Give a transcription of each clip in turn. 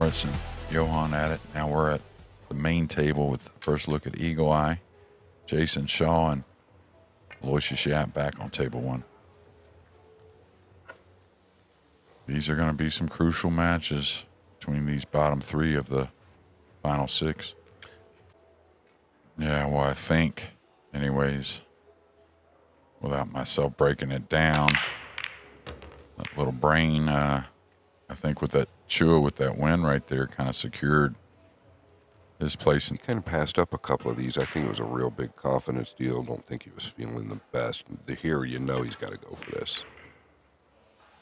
Moritz and Johan at it. Now we're at the main table with the first look at Eagle Eye, Jayson Shaw, and Aloysius Yapp back on table one. These are going to be some crucial matches between these bottom three of the final six. Yeah, well, I think, anyways, without myself breaking it down, that little brain, I think with that Chua, with that win right there, kind of secured his place. He kind of passed up a couple of these. I think it was a real big confidence deal. Don't think he was feeling the best. Here, you know he's got to go for this.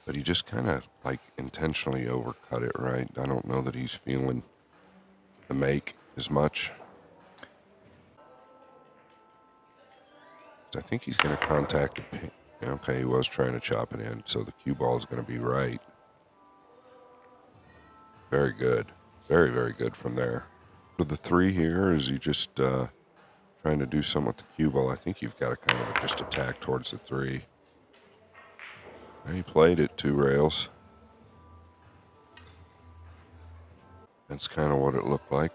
But he just kind of, like, intentionally overcut it, right? I don't know that he's feeling the make as much. I think he's going to contact the pin. Okay, he was trying to chop it in, so the cue ball is going to be right. Very good. Very, very good from there. For the three here, is he just trying to do something with the cue ball? I think you've got to kind of just attack towards the three. He played it 2 rails. That's kind of what it looked like.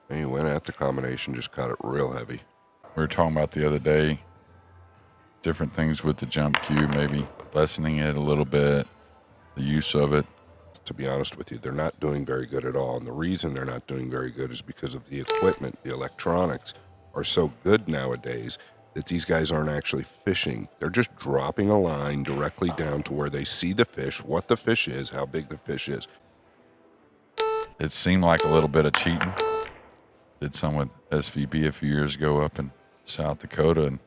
And he went at the combination, just caught it real heavy. We were talking about the other day, different things with the jump cue, maybe lessening it a little bit, the use of it. To be honest with you, they're not doing very good at all. And the reason they're not doing very good is because of the equipment. The electronics are so good nowadays that these guys aren't actually fishing. They're just dropping a line directly down to where they see the fish, what the fish is, how big the fish is. It seemed like a little bit of cheating. Did some with SVB a few years ago up in South Dakota, and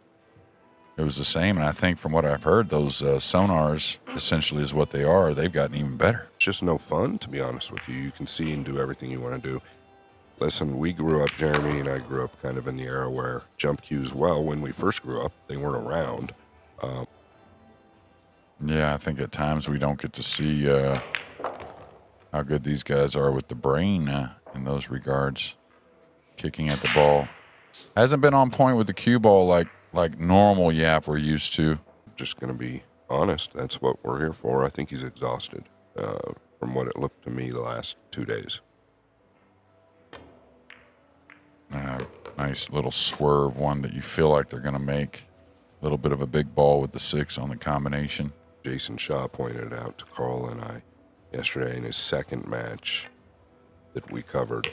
it was the same. And I think from what I've heard, those sonars essentially is what they are. They've gotten even better. It's just no fun, to be honest with you. You can see and do everything you want to do. Listen, we grew up, Jeremy and I grew up kind of in the era where jump cues, well, when we first grew up, they weren't around. Yeah, I think at times we don't get to see how good these guys are with the brain in those regards. Kicking at the ball. Hasn't been on point with the cue ball like normal Yapp we're used to. Just going to be honest, that's what we're here for. I think he's exhausted from what it looked to me the last 2 days. Nice little swerve one that you feel like they're going to make. A little bit of a big ball with the 6 on the combination. Jayson Shaw pointed out to Carl and I yesterday in his second match that we covered.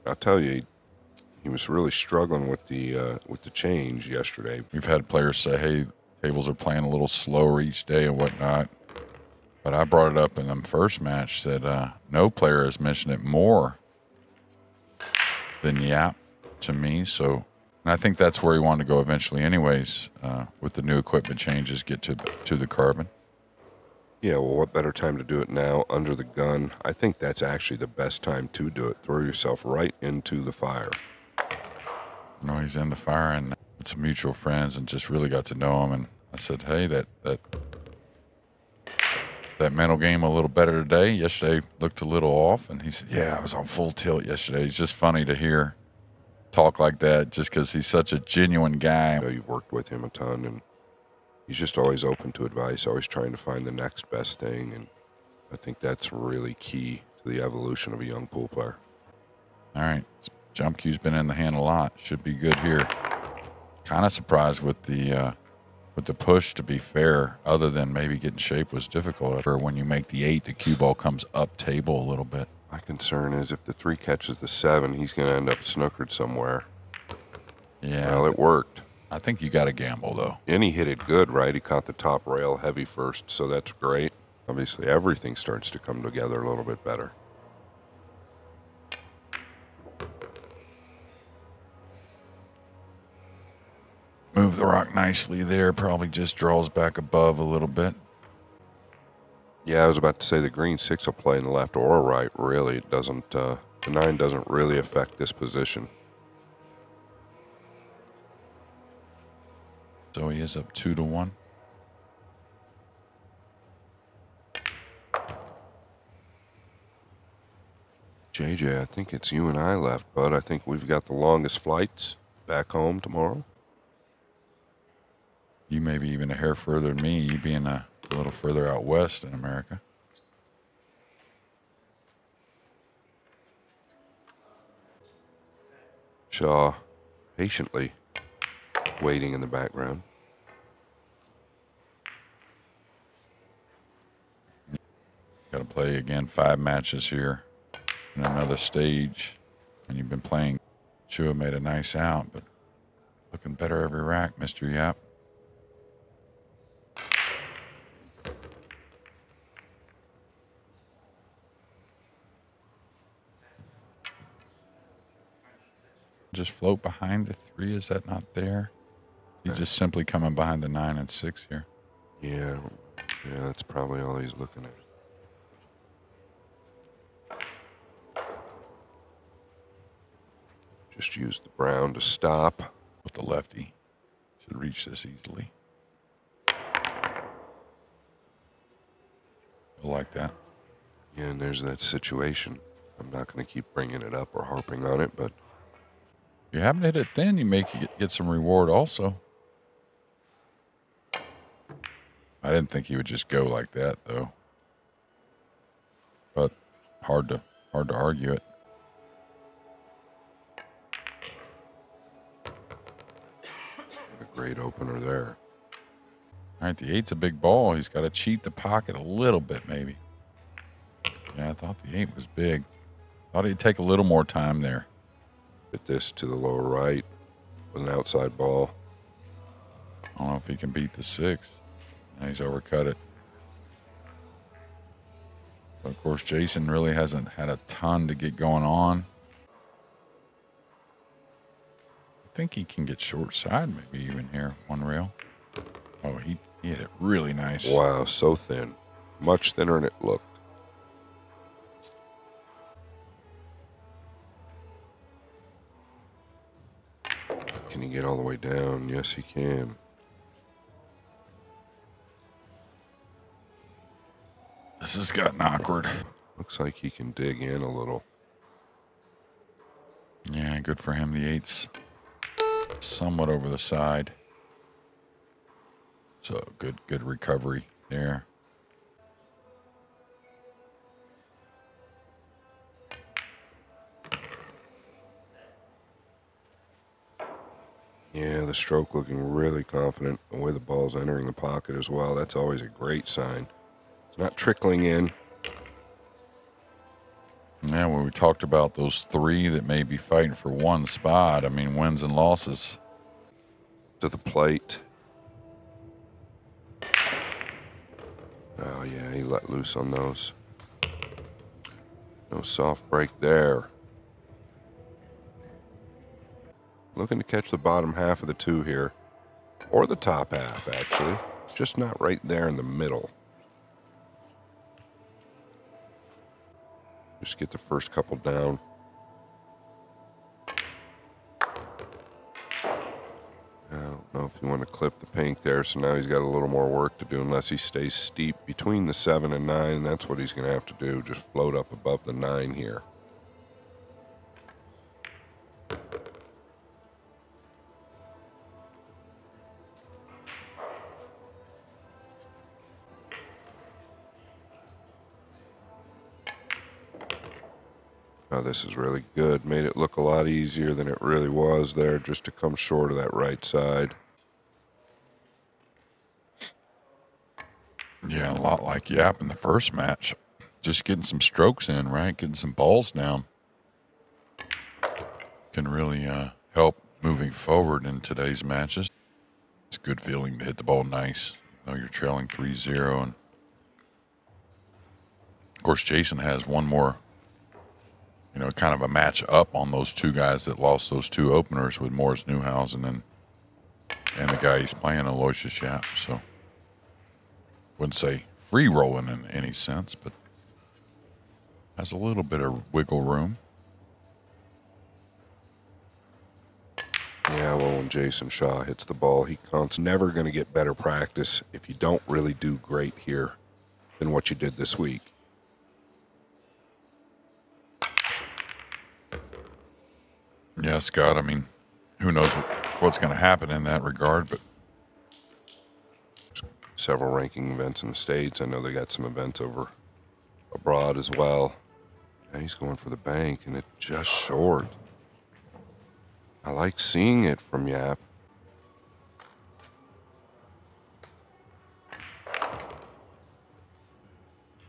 I'll tell you, he was really struggling with the change yesterday. We've had players say, hey, tables are playing a little slower each day and whatnot. But I brought it up in the first match, said no player has mentioned it more than Yapp to me. So, and I think that's where he wanted to go eventually anyways, with the new equipment changes, get to the carbon. Yeah, well, what better time to do it now, under the gun? I think that's actually the best time to do it. Throw yourself right into the fire. No, he's in the fire, and with some mutual friends, and just really got to know him. And I said, hey, that mental game a little better today. Yesterday looked a little off, and he said, yeah, I was on full tilt yesterday. It's just funny to hear talk like that, just because he's such a genuine guy. I know you've worked with him a ton, and he's just always open to advice, always trying to find the next best thing, and I think that's really key to the evolution of a young pool player. All right, jump cue's been in the hand a lot. Should be good here. Kind of surprised with the push, to be fair, other than maybe getting shape was difficult. Or when you make the 8, the cue ball comes up table a little bit. My concern is if the 3 catches the 7, he's going to end up snookered somewhere. Yeah. Well, it worked. I think you got to gamble, though. And he hit it good, right? He caught the top rail heavy first, so that's great. Obviously, everything starts to come together a little bit better. Move the rock nicely there. Probably just draws back above a little bit. Yeah, I was about to say the green 6 will play in the left or right, really. It doesn't, the 9 doesn't really affect this position. So he is up 2-1. JJ, I think it's you and I left, bud. I think we've got the longest flights back home tomorrow. You may be even a hair further than me, you being a little further out west in America. Shaw patiently waiting in the background. Got to play again 5 matches here in another stage. And you've been playing. Chua made a nice out, but looking better every rack, Mr. Yapp. Just float behind the 3. Is that not there? He's just simply coming behind the 9 and 6 here. Yeah, that's probably all he's looking at. Just use the brown to stop. With the lefty. Should reach this easily. I like that. Yeah, and there's that situation. I'm not going to keep bringing it up or harping on it, but if you happen to hit it thin, you may get some reward also. I didn't think he would just go like that, though. But hard to argue it. A great opener there. All right, the 8's a big ball. He's got to cheat the pocket a little bit, maybe. Yeah, I thought the 8 was big. Thought he'd take a little more time there. Hit this to the lower right with an outside ball. I don't know if he can beat the 6. Now he's overcut it. But of course, Jayson really hasn't had a ton to get going on. I think he can get short side, maybe even here, 1 rail. Oh, he hit it really nice. Wow, so thin. Much thinner than it looked. Can he get all the way down? Yes, he can. This has gotten awkward. Looks like he can dig in a little. Yeah, good for him. The 8's somewhat over the side. So good recovery there. Yeah, the stroke looking really confident. The way the ball's entering the pocket as well. That's always a great sign. It's not trickling in. Yeah, when we talked about those 3 that may be fighting for 1 spot, I mean, wins and losses. To the plate. Oh, yeah, he let loose on those. No soft break there. Looking to catch the bottom half of the 2 here. Or the top half, actually. It's just not right there in the middle. Just get the first couple down. I don't know if you want to clip the pink there, so now he's got a little more work to do unless he stays steep between the 7 and 9, and that's what he's going to have to do, just float up above the 9 here. Oh, this is really good. Made it look a lot easier than it really was there, just to come short of that right side. Yeah, a lot like Yapp in the first match. Just getting some strokes in, right? Getting some balls down can really help moving forward in today's matches. It's a good feeling to hit the ball nice. You know, you're trailing 3-0. And of course, Jayson has one more, you know, kind of a match up on those 2 guys that lost those 2 openers with Morris Newhausen and the guy he's playing, Aloysius Yapp. So, wouldn't say free rolling in any sense, but has a little bit of wiggle room. Yeah, well, when Jayson Shaw hits the ball, he's never going to get better practice if you don't really do great here than what you did this week. Yeah, Scott, I mean, who knows what's going to happen in that regard, but several ranking events in the States. I know they got some events over abroad as well. And he's going for the bank, and it's just short. I like seeing it from Yapp.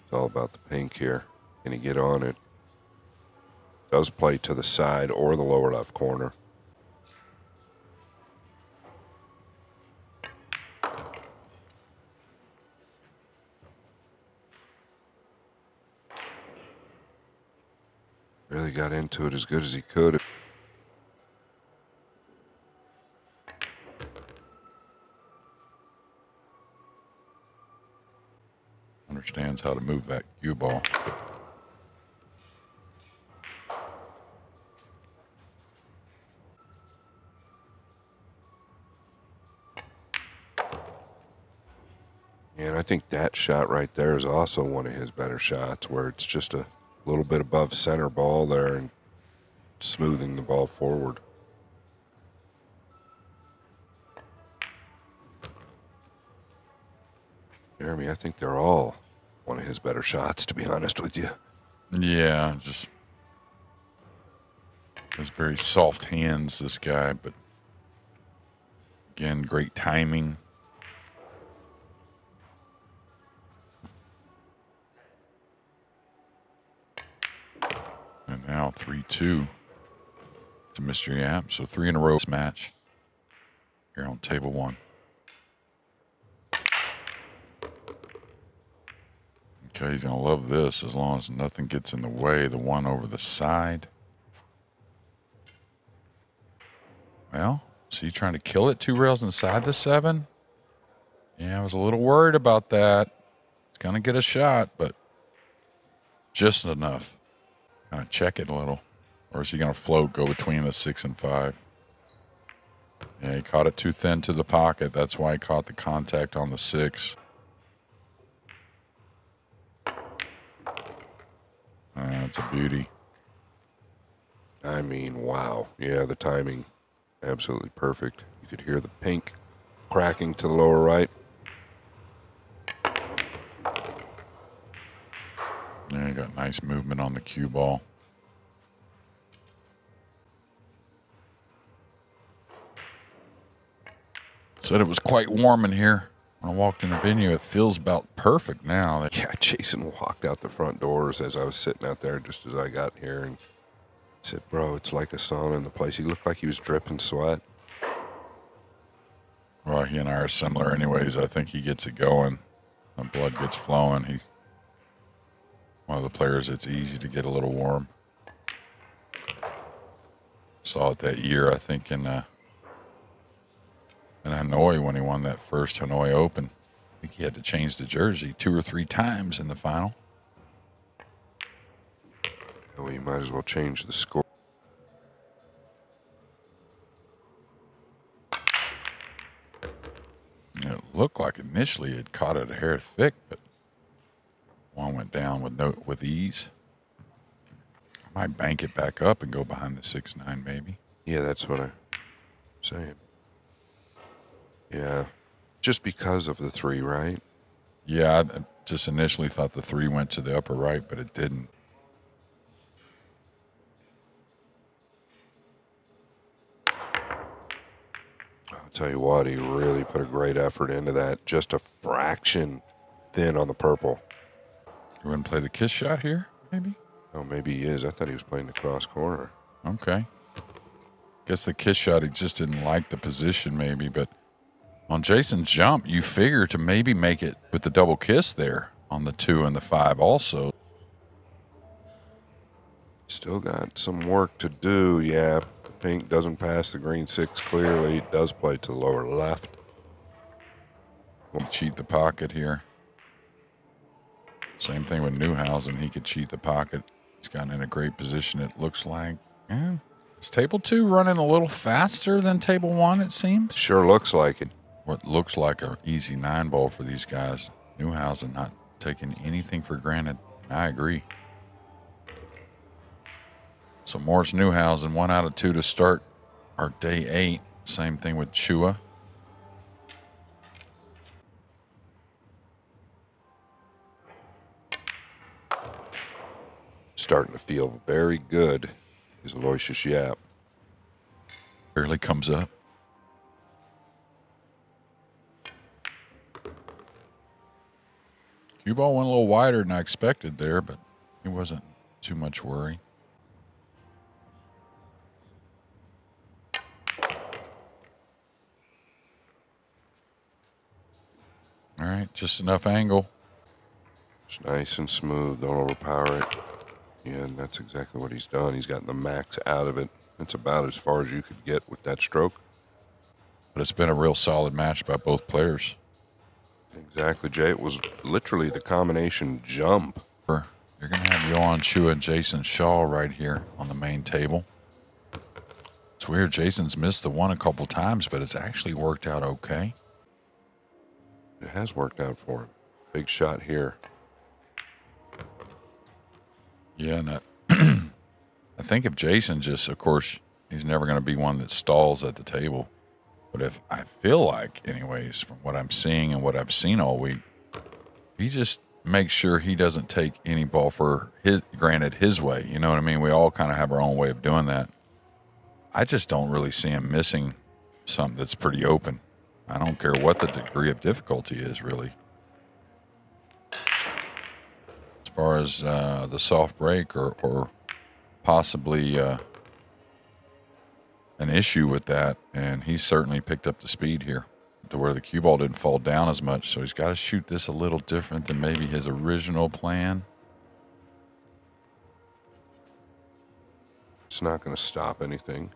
It's all about the pink here. Can he get on it? Does play to the side or the lower left corner. Really got into it as good as he could. Understands how to move that cue ball. And I think that shot right there is also one of his better shots, where it's just a little bit above center ball there and smoothing the ball forward. Jeremy, I think they're all one of his better shots, to be honest with you. Yeah, just has very soft hands, this guy, but again, great timing. And now 3-2 to Mr. Yapp. So 3 in a row match here on table 1. Okay, he's going to love this as long as nothing gets in the way. The 1 over the side. Well, is he trying to kill it 2 rails inside the 7? Yeah, I was a little worried about that. It's going to get a shot, but just enough. Kind of check it a little. Or is he going to float, go between the 6 and 5? Yeah, he caught it too thin to the pocket. That's why he caught the contact on the 6. That's a beauty. I mean, wow. Yeah, the timing, absolutely perfect. You could hear the pink cracking to the lower right. Yeah, you got nice movement on the cue ball. Said it was quite warm in here. When I walked in the venue, it feels about perfect now. Yeah, Jayson walked out the front doors as I was sitting out there just as I got here and said, bro, it's like a sauna in the place. He looked like he was dripping sweat. Well, he and I are similar anyways. I think he gets it going. The blood gets flowing. He's one of the players that's easy to get a little warm. Saw it that year, I think, in Hanoi when he won that first Hanoi Open. I think he had to change the jersey 2 or 3 times in the final. Well, you might as well change the score. It looked like initially it caught it a hair thick, but one went down with ease. I might bank it back up and go behind the 6-9 maybe. Yeah, that's what I'm saying. Yeah, just because of the 3, right? Yeah, I just initially thought the 3 went to the upper right, but it didn't. I'll tell you what, he really put a great effort into that. Just a fraction thin on the purple. You wouldn't play the kiss shot here, maybe? Oh, maybe he is. I thought he was playing the cross corner. Okay. Guess the kiss shot, he just didn't like the position maybe, but on Jayson's jump, you figure to maybe make it with the double kiss there on the 2 and the 5 also. Still got some work to do. Yeah, pink doesn't pass the green 6 clearly. It does play to the lower left. We'll cheat the pocket here. Same thing with Newhausen. He could cheat the pocket. He's gotten in a great position, it looks like. Yeah. Is table 2 running a little faster than table 1, it seems? Sure looks like it. What looks like an easy 9-ball for these guys. Newhausen not taking anything for granted. I agree. So Morris Newhausen, 1 out of 2 to start our day 8. Same thing with Chua. starting to feel very good, is Aloysius Yapp. Barely comes up. Cue ball went a little wider than I expected there, but it wasn't too much worry. All right, just enough angle. It's nice and smooth. Don't overpower it. Yeah, and that's exactly what he's done. He's gotten the max out of it. It's about as far as you could get with that stroke. But it's been a real solid match by both players. Exactly, Jay. It was literally the combination jump. You're going to have Johan Chua and Jayson Shaw right here on the main table. It's weird. Jason's missed the one a couple times, but it's actually worked out okay. It has worked out for him. Big shot here. Yeah, and I think if Jayson just, of course, he's never going to be one that stalls at the table. But if I feel like, anyways, from what I'm seeing and what I've seen all week, he just makes sure he doesn't take any ball for his way. You know what I mean? We all kind of have our own way of doing that. I just don't really see him missing something that's pretty open. I don't care what the degree of difficulty is, really. As far as the soft break or possibly an issue with that, and he's certainly picked up the speed here to where the cue ball didn't fall down as much, so he's got to shoot this a little different than maybe his original plan. It's not going to stop anything.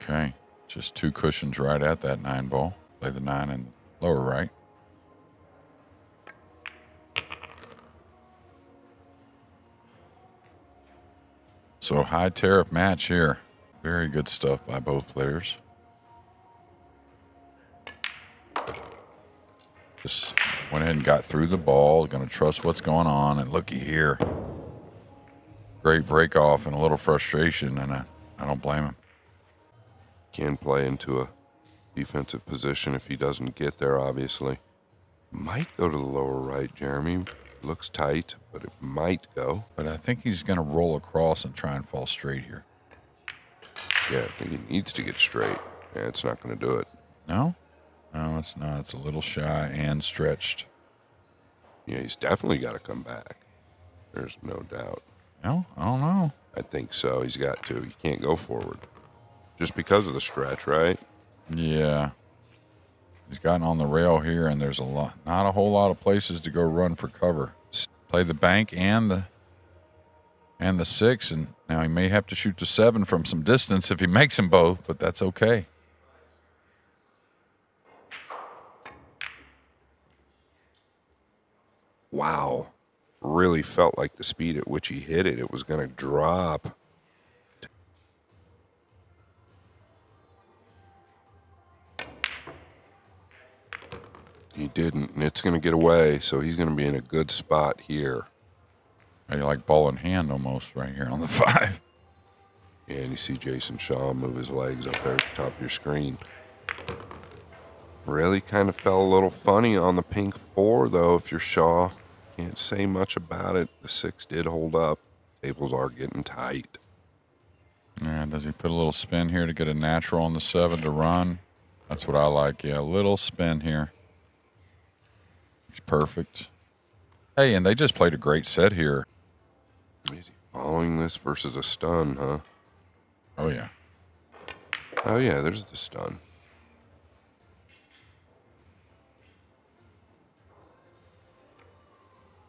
Okay, just two cushions right at that 9-ball. Play the 9 and lower right. So high tariff match here. Very good stuff by both players. Just went ahead and got through the ball. Going to trust what's going on. And looky here. Great break off and a little frustration, and I don't blame him. Can play into a defensive position if he doesn't get there, obviously. Might go to the lower right, Jeremy. Looks tight, but it might go. But I think he's going to roll across and try and fall straight here. Yeah, I think he needs to get straight. Yeah, it's not going to do it. No? No, it's not. It's a little shy and stretched. Yeah, he's definitely got to come back. There's no doubt. No, I don't know. I think so. He's got to. He can't go forward. Just because of the stretch, right? Yeah. He's gotten on the rail here, and there's not a whole lot of places to go run for cover. Play the bank and the 6, and now he may have to shoot the 7 from some distance if he makes them both, but that's okay. Wow. Really felt like the speed at which he hit it was going to drop. He didn't, and it's going to get away, so he's going to be in a good spot here. You like ball in hand almost right here on the 5. Yeah, and you see Jayson Shaw move his legs up there at the top of your screen. Really kind of fell a little funny on the pink 4, though, if you're Shaw. Can't say much about it. The 6 did hold up. Tables are getting tight. Yeah, does he put a little spin here to get a natural on the 7 to run? That's what I like. Yeah, a little spin here. He's perfect. Hey, and they just played a great set here. Is he following this versus a stun, huh? Oh, yeah. Oh, yeah, there's the stun.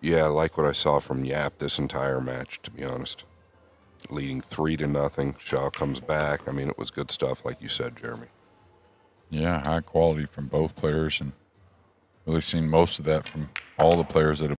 Yeah, I like what I saw from Yapp this entire match, to be honest. Leading 3-0. Shaw comes back. I mean, it was good stuff, like you said, Jeremy. Yeah, high quality from both players, and really seen most of that from all the players that have